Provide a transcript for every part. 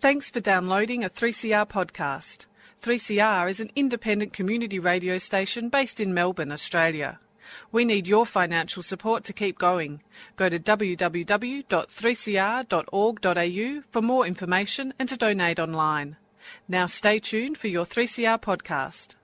Thanks for downloading a 3CR podcast. 3CR is an independent community radio station based in Melbourne, Australia. We need your financial support to keep going. Go to www.3cr.org.au for more information and to donate online. Now stay tuned for your 3CR podcast.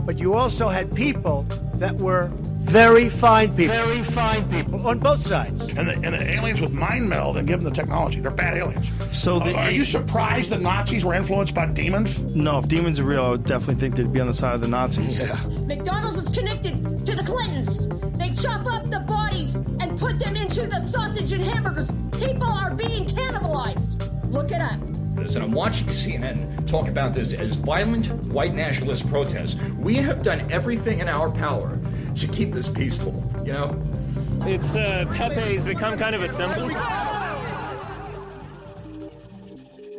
But you also had people that were very fine people. Very fine people on both sides. And the aliens would mind meld and give them the technology. They're bad aliens. So are you surprised the Nazis were influenced by demons? No, if demons are real, I would definitely think they'd be on the side of the Nazis. Yeah. McDonald's is connected to the Clintons. They chop up the bodies and put them into the sausage and hamburgers. People are being cannibalized. Look it up. And I'm watching CNN talk about this as violent white nationalist protests. We have done everything in our power to keep this peaceful, you know? It's Pepe's become kind of a symbol.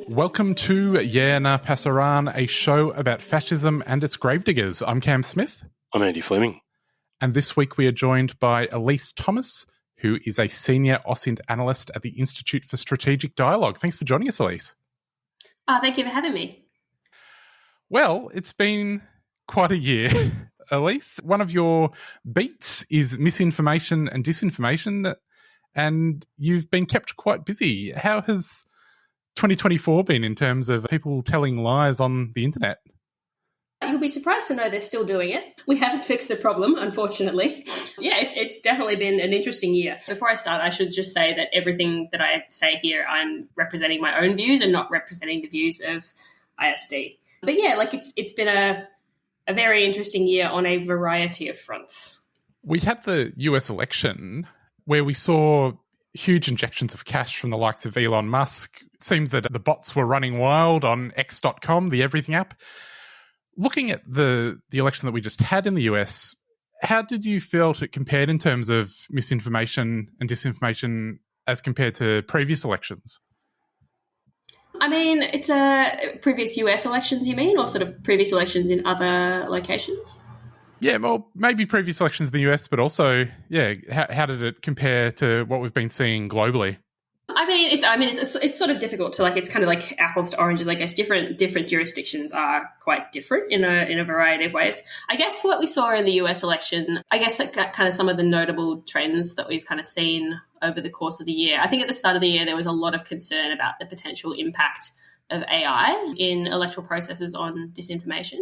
Welcome to Yeah Na Pasaran, a show about fascism and its gravediggers. I'm Cam Smith. I'm Andy Fleming. And this week we are joined by Elise Thomas, who is a senior OSINT analyst at the Institute for Strategic Dialogue. Thanks for joining us, Elise. Thank you for having me. Well, it's been quite a year, Elise. One of your beats is misinformation and disinformation, and you've been kept quite busy. How has 2024 been in terms of people telling lies on the internet? You'll be surprised to know they're still doing it. We haven't fixed the problem, unfortunately. Yeah, it's definitely been an interesting year. Before I start, I should just say that everything that I say here, I'm representing my own views and not representing the views of ISD. But yeah, it's been a very interesting year on a variety of fronts. We had the US election where we saw huge injections of cash from the likes of Elon Musk. It seemed that the bots were running wild on X.com, the everything app. Looking at the election that we just had in the US, how did you feel it compared in terms of misinformation and disinformation as compared to previous elections? I mean, it's previous US elections, you mean, or sort of previous elections in other locations? Yeah, well, maybe previous elections in the US, but also, yeah, how did it compare to what we've been seeing globally? It's sort of difficult to it's kind of like apples to oranges. I guess different jurisdictions are quite different in a variety of ways. I guess what we saw in the US election, I guess kind of some of the notable trends that we've kind of seen over the course of the year. I think at the start of the year there was a lot of concern about the potential impact of AI in electoral processes on disinformation.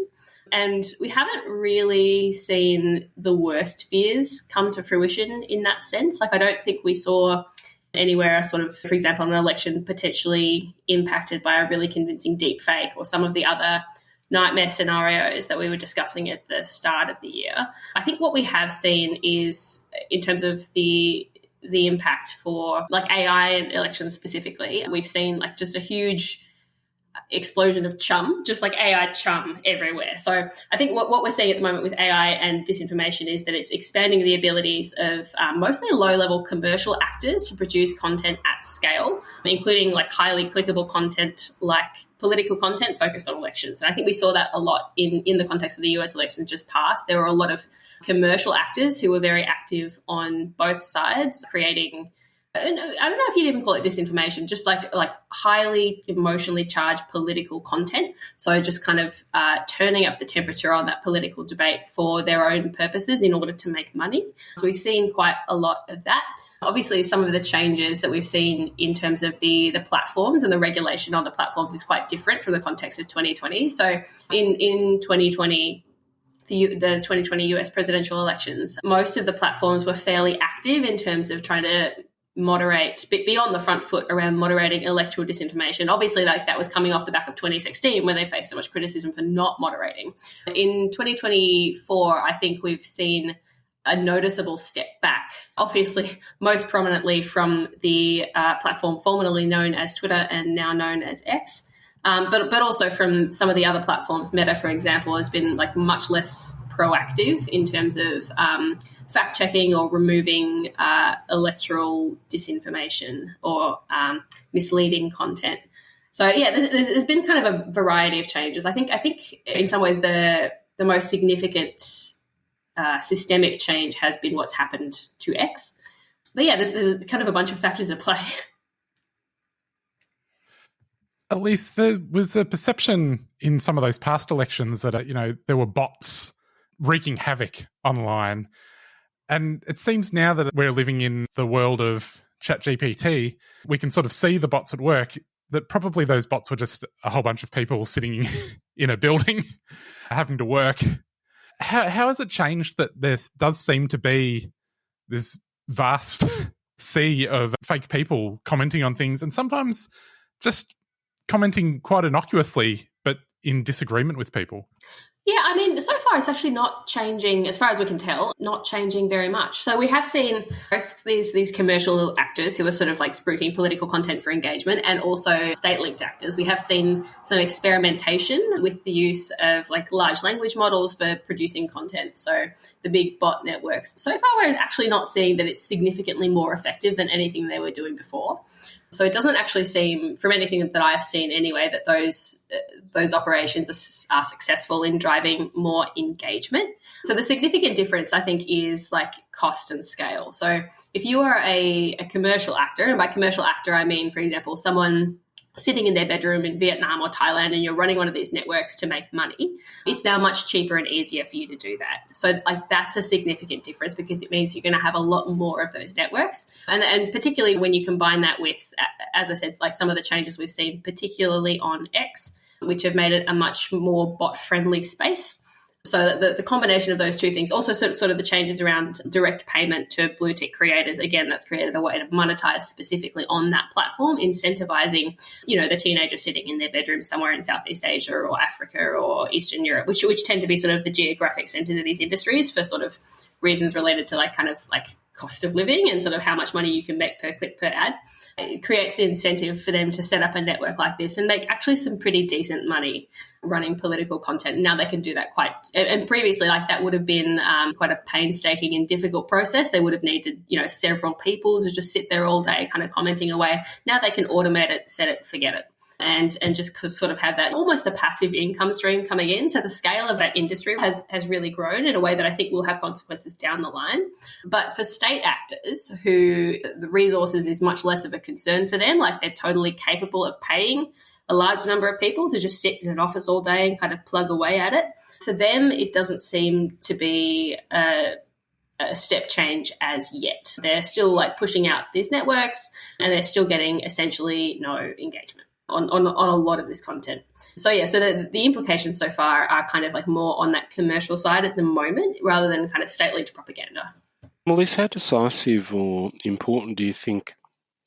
And we haven't really seen the worst fears come to fruition in that sense. I don't think we saw anywhere sort of, for example, an election potentially impacted by a really convincing deep fake or some of the other nightmare scenarios that we were discussing at the start of the year. I think what we have seen is, in terms of the impact for AI and elections specifically, we've seen just a huge explosion of just AI chum everywhere. So I think what we're seeing at the moment with AI and disinformation is that it's expanding the abilities of mostly low-level commercial actors to produce content at scale, including highly clickable content like political content focused on elections. And I think we saw that a lot in the context of the US elections just passed. There were a lot of commercial actors who were very active on both sides, creating, I don't know if you'd even call it disinformation, just like highly emotionally charged political content. So just kind of turning up the temperature on that political debate for their own purposes in order to make money. So we've seen quite a lot of that. Obviously, some of the changes that we've seen in terms of the platforms and the regulation on the platforms is quite different from the context of 2020. So in 2020, the 2020 US presidential elections, most of the platforms were fairly active in terms of trying to moderate, be on the front foot around moderating electoral disinformation. Obviously, that was coming off the back of 2016 when they faced so much criticism for not moderating. In 2024, I think we've seen a noticeable step back, obviously most prominently from the platform formerly known as Twitter and now known as X, but also from some of the other platforms. Meta, for example, has been much less proactive in terms of fact-checking or removing electoral disinformation or misleading content. So, yeah, there's been kind of a variety of changes. I think in some ways the most significant systemic change has been what's happened to X. But yeah, there's kind of a bunch of factors at play. At least there was a perception in some of those past elections that, there were bots wreaking havoc online. And it seems now that we're living in the world of ChatGPT, we can sort of see the bots at work, that probably those bots were just a whole bunch of people sitting in a building having to work. How has it changed that there does seem to be this vast sea of fake people commenting on things, and sometimes just commenting quite innocuously but in disagreement with people? Yeah, I mean, so far it's actually not changing, as far as we can tell, not changing very much. So we have seen both these commercial actors who are sort of like spruiking political content for engagement, and also state-linked actors. We have seen some experimentation with the use of like large language models for producing content. So the big bot networks. So far we're actually not seeing that it's significantly more effective than anything they were doing before. So it doesn't actually seem, from anything that I've seen anyway, that those operations are successful in driving more engagement. So the significant difference, I think, is like cost and scale. So if you are a commercial actor, and by commercial actor I mean, for example, someone sitting in their bedroom in Vietnam or Thailand and you're running one of these networks to make money, it's now much cheaper and easier for you to do that. So like that's a significant difference, because it means you're going to have a lot more of those networks. And particularly when you combine that with, as I said, like some of the changes we've seen, particularly on X, which have made it a much more bot-friendly space. So the combination of those two things, also sort of the changes around direct payment to blue tick creators, again, that's created a way to monetize specifically on that platform, incentivizing, the teenagers sitting in their bedroom somewhere in Southeast Asia or Africa or Eastern Europe, which tend to be sort of the geographic centers of these industries for sort of reasons related to like kind of like cost of living and sort of how much money you can make per click per ad. It creates the incentive for them to set up a network like this and make actually some pretty decent money running political content. Now they can do that and previously, like that would have been quite a painstaking and difficult process. They would have needed, several people to just sit there all day kind of commenting away. Now they can automate it, set it, forget it. And just sort of have that almost a passive income stream coming in. So the scale of that industry has really grown in a way that I think will have consequences down the line. But for state actors who the resources is much less of a concern for them, like they're totally capable of paying a large number of people to just sit in an office all day and kind of plug away at it, for them it doesn't seem to be a step change as yet. They're still like pushing out these networks and they're still getting essentially no engagement on a lot of this content. So yeah, so the implications so far are kind of like more on that commercial side at the moment rather than kind of state-linked propaganda. Elise, how decisive or important do you think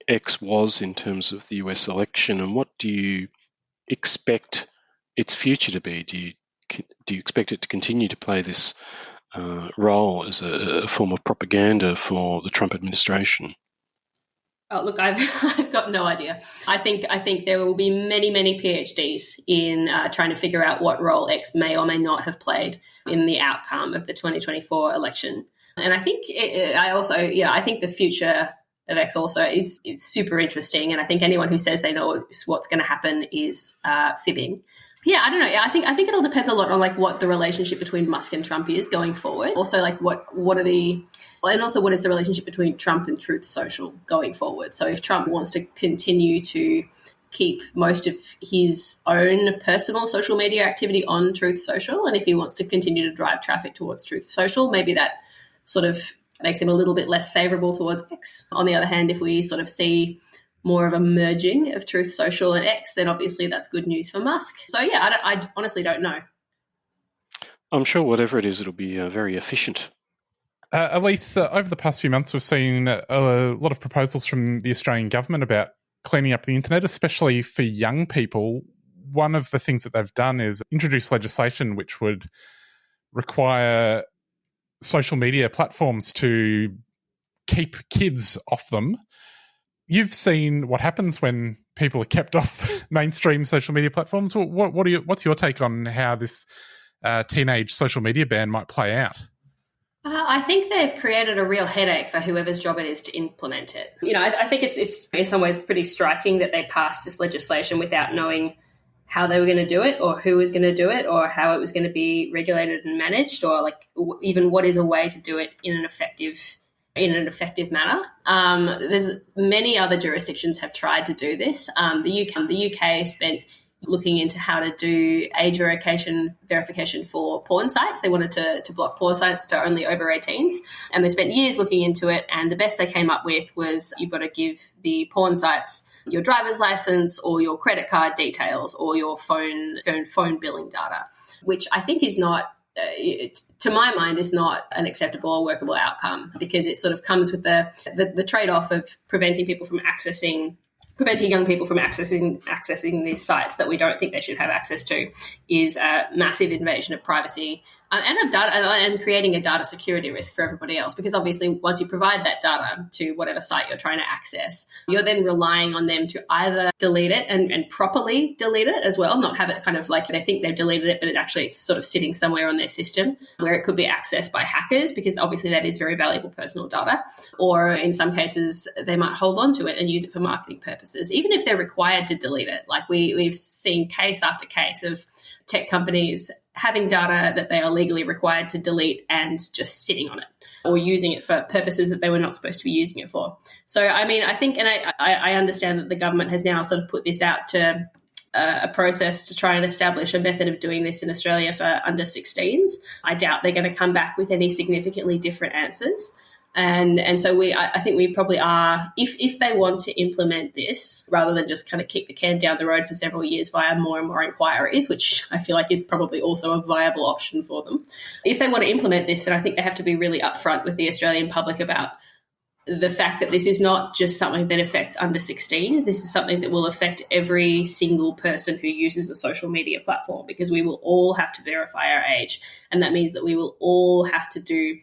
X was in terms of the US election, and what do you expect its future to be? Do you expect it to continue to play this role as a form of propaganda for the Trump administration? Oh, look, I've got no idea. I think there will be many, many PhDs in trying to figure out what role X may or may not have played in the outcome of the 2024 election. And I think I think the future of X also is super interesting. And I think anyone who says they know what's going to happen is fibbing. Yeah, I don't know. I think it'll depend a lot on like what the relationship between Musk and Trump is going forward. Also, like what is the relationship between Trump and Truth Social going forward? So if Trump wants to continue to keep most of his own personal social media activity on Truth Social, and if he wants to continue to drive traffic towards Truth Social, maybe that sort of makes him a little bit less favourable towards X. On the other hand, if we sort of see more of a merging of Truth Social and X, then obviously that's good news for Musk. So yeah, I honestly don't know. I'm sure whatever it is, it'll be very efficient. Elise, over the past few months, we've seen a lot of proposals from the Australian government about cleaning up the internet, especially for young people. One of the things that they've done is introduce legislation which would require social media platforms to keep kids off them. You've seen what happens when people are kept off mainstream social media platforms. What's your take on how this teenage social media ban might play out? I think they've created a real headache for whoever's job it is to implement it. I think it's in some ways pretty striking that they passed this legislation without knowing how they were going to do it or who was going to do it or how it was going to be regulated and managed, or like even what is a way to do it in an effective in an effective manner. There's many other jurisdictions have tried to do this. The UK spent looking into how to do age verification for porn sites. They wanted to block porn sites to only over 18s, and they spent years looking into it, and the best they came up with was you've got to give the porn sites your driver's license or your credit card details or your phone billing data, which I think is not, to my mind, is not an acceptable or workable outcome, because it sort of comes with the trade-off of preventing young people from accessing these sites that we don't think they should have access to, is a massive invasion of privacy and of data, and creating a data security risk for everybody else. Because obviously, once you provide that data to whatever site you're trying to access, you're then relying on them to either delete it and properly delete it as well, not have it kind of like they think they've deleted it, but it actually is sort of sitting somewhere on their system where it could be accessed by hackers, because obviously that is very valuable personal data. Or in some cases, they might hold on to it and use it for marketing purposes, even if they're required to delete it. Like we've seen case after case of tech companies having data that they are legally required to delete and just sitting on it, or using it for purposes that they were not supposed to be using it for. So, I mean, I think, and I understand that the government has now sort of put this out to a process to try and establish a method of doing this in Australia for under 16s. I doubt they're going to come back with any significantly different answers. And so I think we probably are, if they want to implement this, rather than just kind of kick the can down the road for several years via more and more inquiries, which I feel like is probably also a viable option for them. If they want to implement this, then I think they have to be really upfront with the Australian public about the fact that this is not just something that affects under 16. This is something that will affect every single person who uses a social media platform, because we will all have to verify our age. And that means that we will all have to do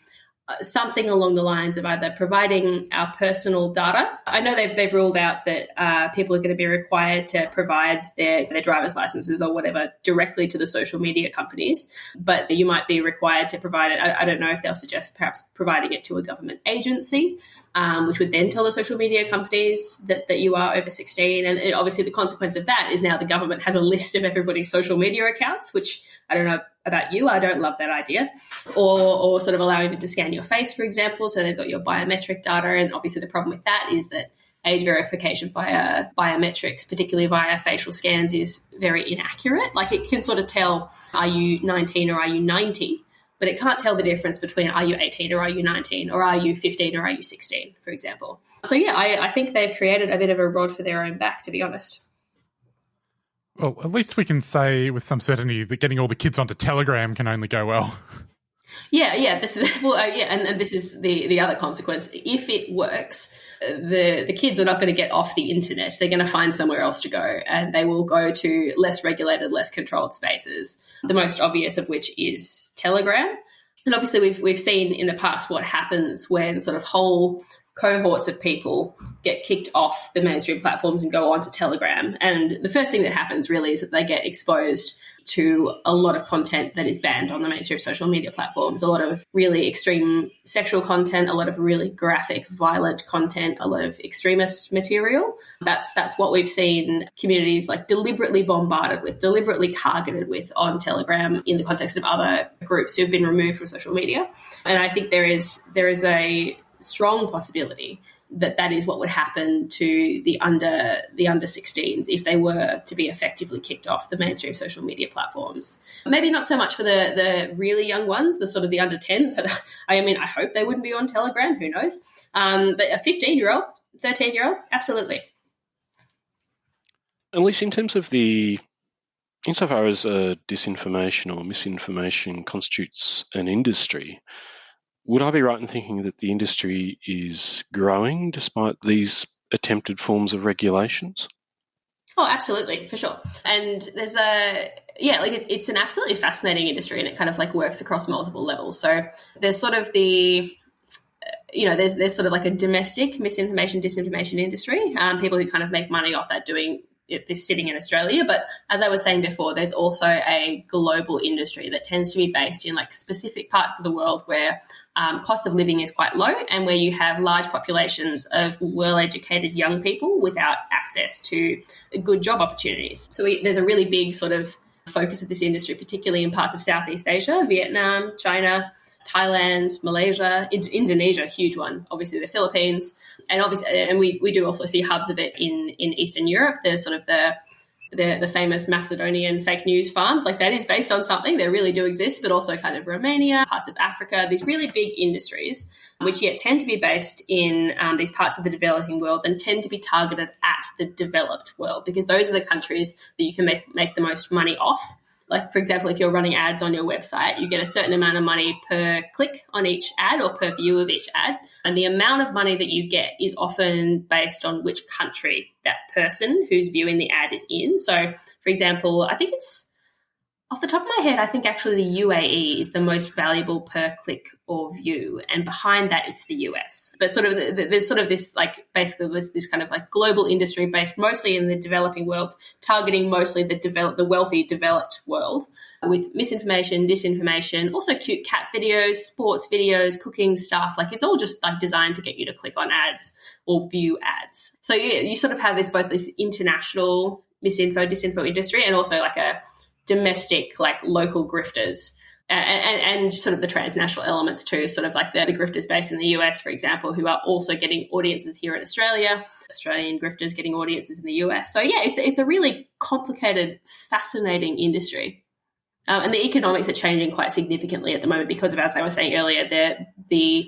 something along the lines of either providing our personal data. I know they've ruled out that people are going to be required to provide their driver's licenses or whatever directly to the social media companies, but you might be required to provide it. I don't know if they'll suggest perhaps providing it to a government agency, which would then tell the social media companies that you are over 16. And obviously the consequence of that is now the government has a list of everybody's social media accounts, which I don't know about you, I don't love that idea. Or sort of allowing them to scan your face, for example, so they've got your biometric data. And obviously the problem with that is that age verification via biometrics, particularly via facial scans, is very inaccurate. Like it can sort of tell, are you 19 or are you 90? But it can't tell the difference between are you 18 or are you 19, or are you 15 or are you 16, for example. So yeah, I think they've created a bit of a rod for their own back, to be honest. Well, at least we can say with some certainty that getting all the kids onto Telegram can only go well. Yeah. This is and this is the other consequence. If it works, the kids are not going to get off the internet. They're going to find somewhere else to go, and they will go to less regulated, less controlled spaces. The most obvious of which is Telegram. And obviously, we've seen in the past what happens when sort of whole cohorts of people get kicked off the mainstream platforms and go on to Telegram. And the first thing that happens really is that they get exposed to a lot of content that is banned on the mainstream social media platforms, a lot of really extreme sexual content, a lot of really graphic, violent content, a lot of extremist material. That's what we've seen communities like deliberately bombarded with, deliberately targeted with on Telegram in the context of other groups who have been removed from social media. And I think there is a strong possibility that is what would happen to the under 16s if they were to be effectively kicked off the mainstream social media platforms. Maybe not so much for the really young ones, the sort of the under 10s. I mean, I hope they wouldn't be on Telegram, who knows? But a 15-year-old, 13-year-old, absolutely. Elise, in terms of insofar as disinformation or misinformation constitutes an industry, would I be right in thinking that the industry is growing despite these attempted forms of regulations? Oh, absolutely, for sure. And there's it's an absolutely fascinating industry, and it kind of like works across multiple levels. So there's sort of there's sort of like a domestic misinformation, disinformation industry, people who kind of make money off that doing this sitting in Australia. But as I was saying before, there's also a global industry that tends to be based in like specific parts of the world where cost of living is quite low, and where you have large populations of well-educated young people without access to good job opportunities. So there's a really big sort of focus of this industry, particularly in parts of Southeast Asia, Vietnam, China, Thailand, Malaysia, Indonesia, huge one, obviously the Philippines, and we do also see hubs of it in Eastern Europe. There's sort of the famous Macedonian fake news farms, like that is based on something. They really do exist, but also kind of Romania, parts of Africa, these really big industries, which yet tend to be based in these parts of the developing world and tend to be targeted at the developed world, because those are the countries that you can make the most money off. Like, for example, if you're running ads on your website, you get a certain amount of money per click on each ad or per view of each ad. And the amount of money that you get is often based on which country that person who's viewing the ad is in. So, for example, I think it's off the top of my head, I think actually the UAE is the most valuable per click or view, and behind that it's the US. But sort of there's sort of this like basically this kind of like global industry based mostly in the developing world, targeting mostly the wealthy developed world with misinformation, disinformation, also cute cat videos, sports videos, cooking stuff. Like it's all just like designed to get you to click on ads or view ads. So you sort of have both this international disinfo industry and also like a domestic, like local grifters and sort of the transnational elements too, sort of like the grifters based in the US, for example, who are also getting audiences here in Australia, Australian grifters getting audiences in the US. So yeah, it's a really complicated, fascinating industry. And the economics are changing quite significantly at the moment because of, as I was saying earlier, the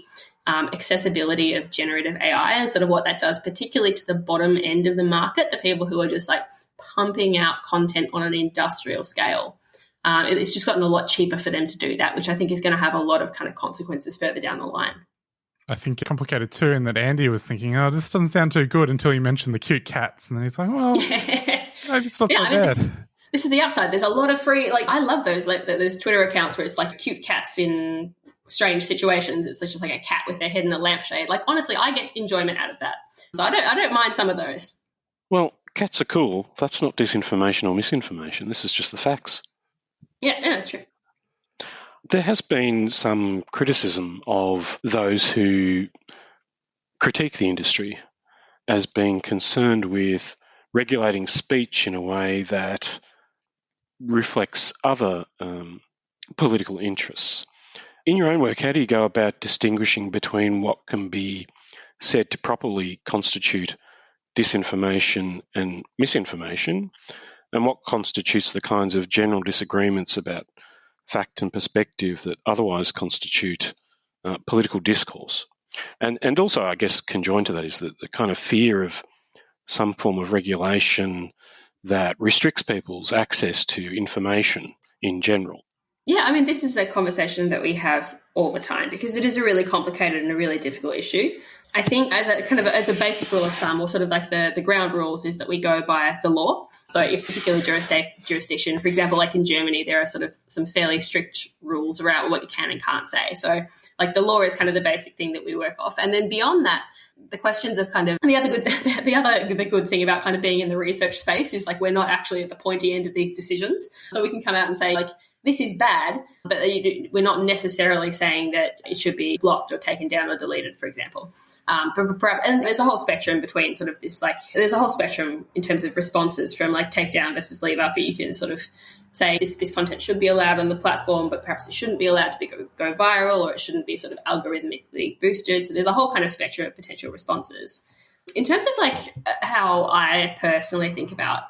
accessibility of generative AI and sort of what that does, particularly to the bottom end of the market, the people who are just like pumping out content on an industrial scale. It's just gotten a lot cheaper for them to do that, which I think is going to have a lot of kind of consequences further down the line. I think it's complicated too, in that Andy was thinking, oh, this doesn't sound too good until you mentioned the cute cats. And then he's like, well, maybe it's not so bad. This is the upside. There's a lot of free, like I love those Twitter accounts where it's like cute cats in strange situations. It's just like a cat with their head in a lampshade. Like honestly, I get enjoyment out of that. So I don't mind some of those. Well, cats are cool. That's not disinformation or misinformation. This is just the facts. Yeah, that's true. There has been some criticism of those who critique the industry as being concerned with regulating speech in a way that reflects other political interests. In your own work, how do you go about distinguishing between what can be said to properly constitute disinformation and misinformation, and what constitutes the kinds of general disagreements about fact and perspective that otherwise constitute political discourse? And also, I guess, conjoined to that is the kind of fear of some form of regulation that restricts people's access to information in general. Yeah, I mean, this is a conversation that we have all the time because it is a really complicated and a really difficult issue. I think as a basic rule of thumb, or sort of like the ground rules, is that we go by the law. So if a particular jurisdiction, for example, like in Germany, there are sort of some fairly strict rules around what you can and can't say. So like the law is kind of the basic thing that we work off. And then beyond that, the questions of kind of the good thing about kind of being in the research space is like we're not actually at the pointy end of these decisions. So we can come out and say like, this is bad, but we're not necessarily saying that it should be blocked or taken down or deleted, for example. And there's a whole spectrum between sort of this, like, there's a whole spectrum in terms of responses from like take down versus leave up. But you can sort of say this content should be allowed on the platform, but perhaps it shouldn't be allowed to go viral, or it shouldn't be sort of algorithmically boosted. So there's a whole kind of spectrum of potential responses. In terms of like how I personally think about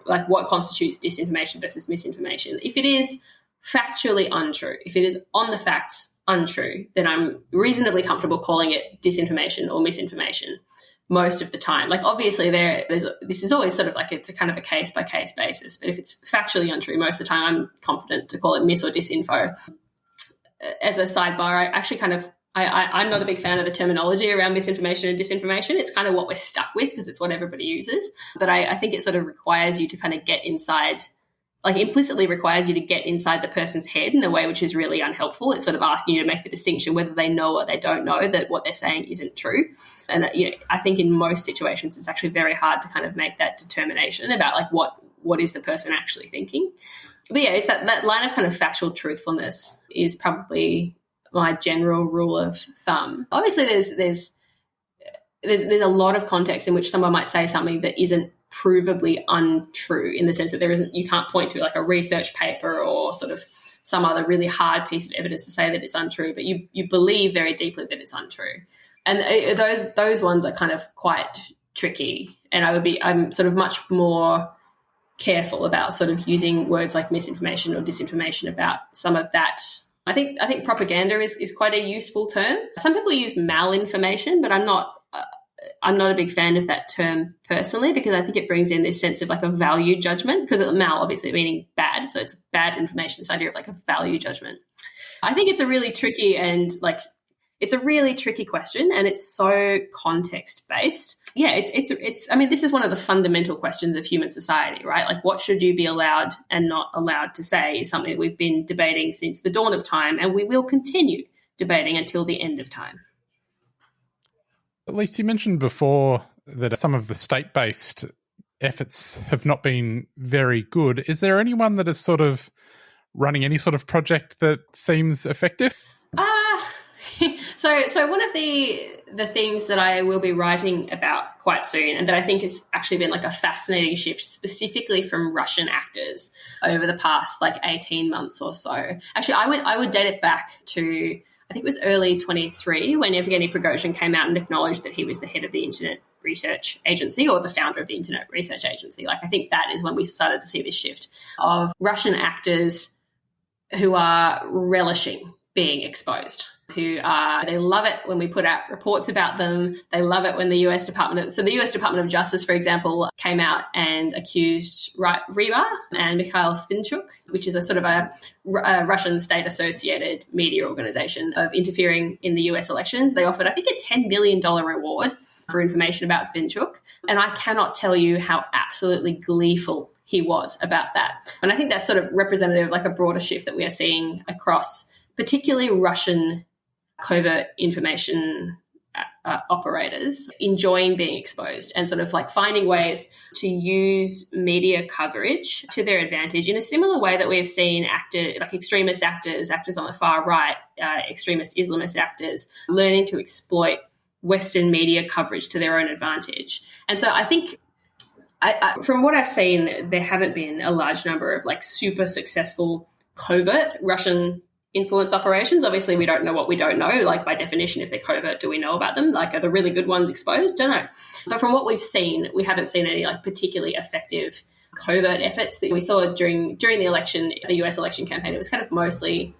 like what constitutes disinformation versus misinformation, if it is factually untrue, if it is on the facts untrue, then I'm reasonably comfortable calling it disinformation or misinformation most of the time. Like obviously this is always sort of like it's a kind of a case by case basis, but if it's factually untrue, most of the time I'm confident to call it mis or disinfo. As a sidebar, I actually I'm not a big fan of the terminology around misinformation and disinformation. It's kind of what we're stuck with because it's what everybody uses. But I think it sort of requires you to kind of get inside, like implicitly requires you to get inside the person's head in a way which is really unhelpful. It's sort of asking you to make the distinction whether they know or they don't know that what they're saying isn't true. And I think in most situations it's actually very hard to kind of make that determination about like what is the person actually thinking. But yeah, it's that line of kind of factual truthfulness is probably my general rule of thumb. Obviously, there's a lot of context in which someone might say something that isn't provably untrue, in the sense that you can't point to like a research paper or sort of some other really hard piece of evidence to say that it's untrue, but you believe very deeply that it's untrue. And those ones are kind of quite tricky. And I'm sort of much more careful about sort of using words like misinformation or disinformation about some of that. I think propaganda is quite a useful term. Some people use malinformation, but I'm not a big fan of that term personally, because I think it brings in this sense of like a value judgment, because mal obviously meaning bad, so it's bad information, this idea of like a value judgment. I think it's a really tricky question, and it's so context based. Yeah, it's I mean, this is one of the fundamental questions of human society, right? Like, what should you be allowed and not allowed to say is something that we've been debating since the dawn of time, and we will continue debating until the end of time. Elise, you mentioned before that some of the state-based efforts have not been very good. Is there anyone that is sort of running any sort of project that seems effective? So one of the things that I will be writing about quite soon, and that I think has actually been like a fascinating shift specifically from Russian actors over the past like 18 months or so. Actually, I would date it back to, I think it was early 23 when Evgeny Prigozhin came out and acknowledged that he was the head of the Internet Research Agency, or the founder of the Internet Research Agency. Like, I think that is when we started to see this shift of Russian actors who are relishing being exposed, they love it when we put out reports about them. They love it when the US Department of Justice, for example, came out and accused Riba and Mikhail Svinchuk, which is a sort of a Russian state-associated media organization, of interfering in the US elections. They offered, I think, a $10 million reward for information about Svinchuk. And I cannot tell you how absolutely gleeful he was about that. And I think that's sort of representative of like a broader shift that we are seeing across particularly Russian covert information operators enjoying being exposed, and sort of like finding ways to use media coverage to their advantage in a similar way that we have seen extremist actors on the far right, extremist Islamist actors learning to exploit Western media coverage to their own advantage. And so I think from what I've seen, there haven't been a large number of like super successful covert Russian influence operations. Obviously, we don't know what we don't know. Like, by definition, if they're covert, do we know about them? Like, are the really good ones exposed? Don't know. But from what we've seen, we haven't seen any like particularly effective covert efforts that we saw during the election, the US election campaign. It was kind of mostly,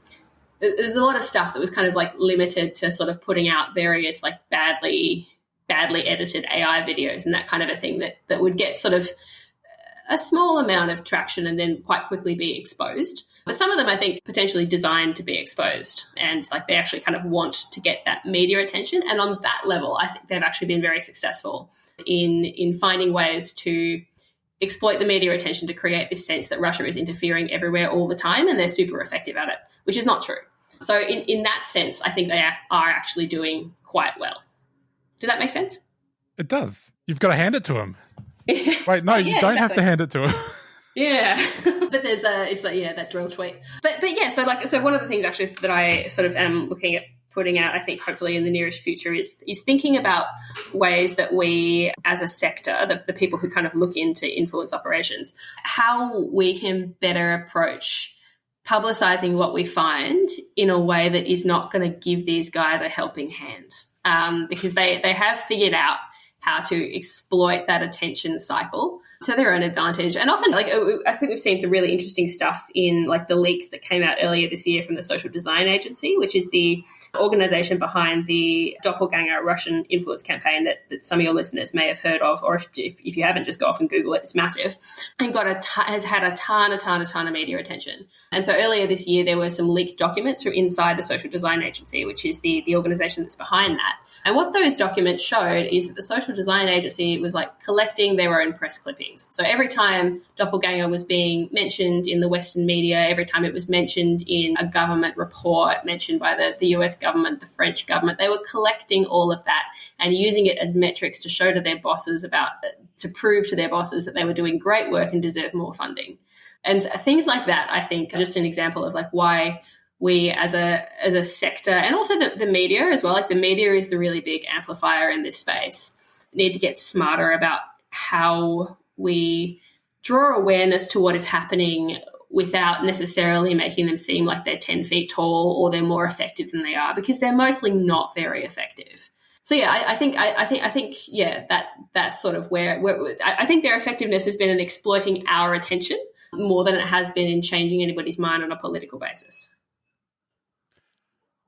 there's a lot of stuff that was kind of like limited to sort of putting out various like badly edited AI videos and that kind of a thing that would get sort of a small amount of traction and then quite quickly be exposed. But some of them, I think, potentially designed to be exposed, and like they actually kind of want to get that media attention. And on that level, I think they've actually been very successful in finding ways to exploit the media attention to create this sense that Russia is interfering everywhere all the time, and they're super effective at it, which is not true. So in that sense, I think they are actually doing quite well. Does that make sense? It does. You've got to hand it to them. Wait, no, you don't have to hand it to them. Yeah, but there's that drill tweet. But yeah, so one of the things actually that I sort of am looking at putting out, I think hopefully in the nearest future, is thinking about ways that we as a sector, the people who kind of look into influence operations, how we can better approach publicising what we find in a way that is not going to give these guys a helping hand, because they have figured out how to exploit that attention cycle to their own advantage. And often, like, I think we've seen some really interesting stuff in like the leaks that came out earlier this year from the Social Design Agency, which is the organization behind the doppelganger Russian influence campaign that some of your listeners may have heard of, or if you haven't, just go off and Google it. It's massive and has had a ton of media attention. And so earlier this year, there were some leaked documents from inside the Social Design Agency, which is the organization that's behind that. And what those documents showed is that the Social Design Agency was like collecting their own press clippings. So every time doppelganger was being mentioned in the Western media, every time it was mentioned in a government report mentioned by the US government, the French government, they were collecting all of that and using it as metrics to show to their bosses to prove to their bosses that they were doing great work and deserve more funding. And things like that, I think, are just an example of like why we as a sector, and also the media as well, like the media is the really big amplifier in this space, need to get smarter about how we draw awareness to what is happening without necessarily making them seem like they're 10 feet tall or they're more effective than they are, because they're mostly not very effective. So yeah, I think that's sort of where I think their effectiveness has been in exploiting our attention more than it has been in changing anybody's mind on a political basis.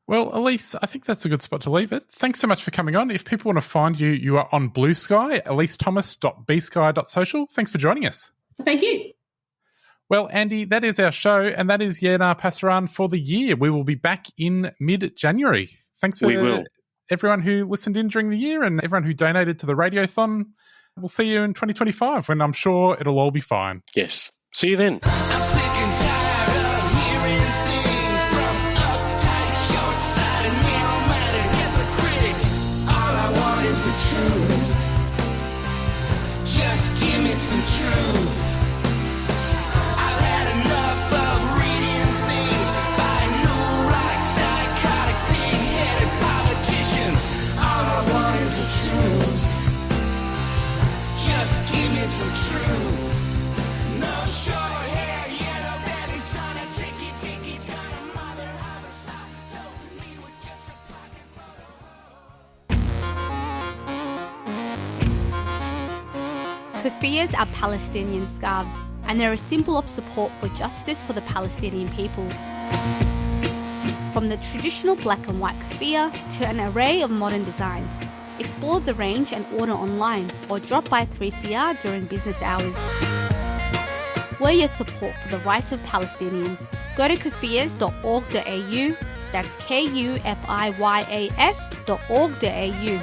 Well, Elise, I think that's a good spot to leave it. Thanks so much for coming on. If people want to find you, you are on Blue Sky, elisethomas.bsky.social. Thanks for joining us. Thank you. Well, Andy, that is our show, and that is Yena Pasaran for the year. We will be back in mid-January. Thanks for everyone who listened in during the year and everyone who donated to the Radiothon. We'll see you in 2025 when I'm sure it'll all be fine. Yes. See you then. I'm sick and tired of hearing things from uptight, short-sighted, narrow-minded hypocrites. All I want is the truth. Just give me some truth. I've had enough of reading things by neurotic, psychotic, big-headed politicians. All I want is the truth. Just give me some truth. No short hair, yellow belly, son, a tricky dickie's gonna mother of a son. So me with just a pocket photo. Keffiyehs are Palestinian scarves, and they're a symbol of support for justice for the Palestinian people. From the traditional black and white keffiyeh to an array of modern designs, explore the range and order online or drop by 3CR during business hours. Wear your support for the rights of Palestinians. Go to keffiyehs.org.au, that's KUFIYAS.org.au.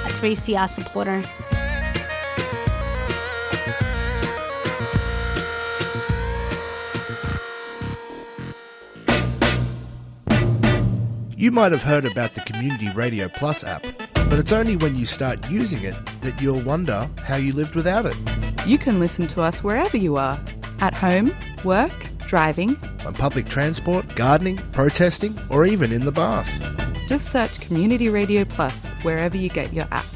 A 3CR supporter. You might have heard about the Community Radio Plus app, but it's only when you start using it that you'll wonder how you lived without it. You can listen to us wherever you are, at home, work, driving, on public transport, gardening, protesting, or even in the bath. Just search Community Radio Plus wherever you get your apps.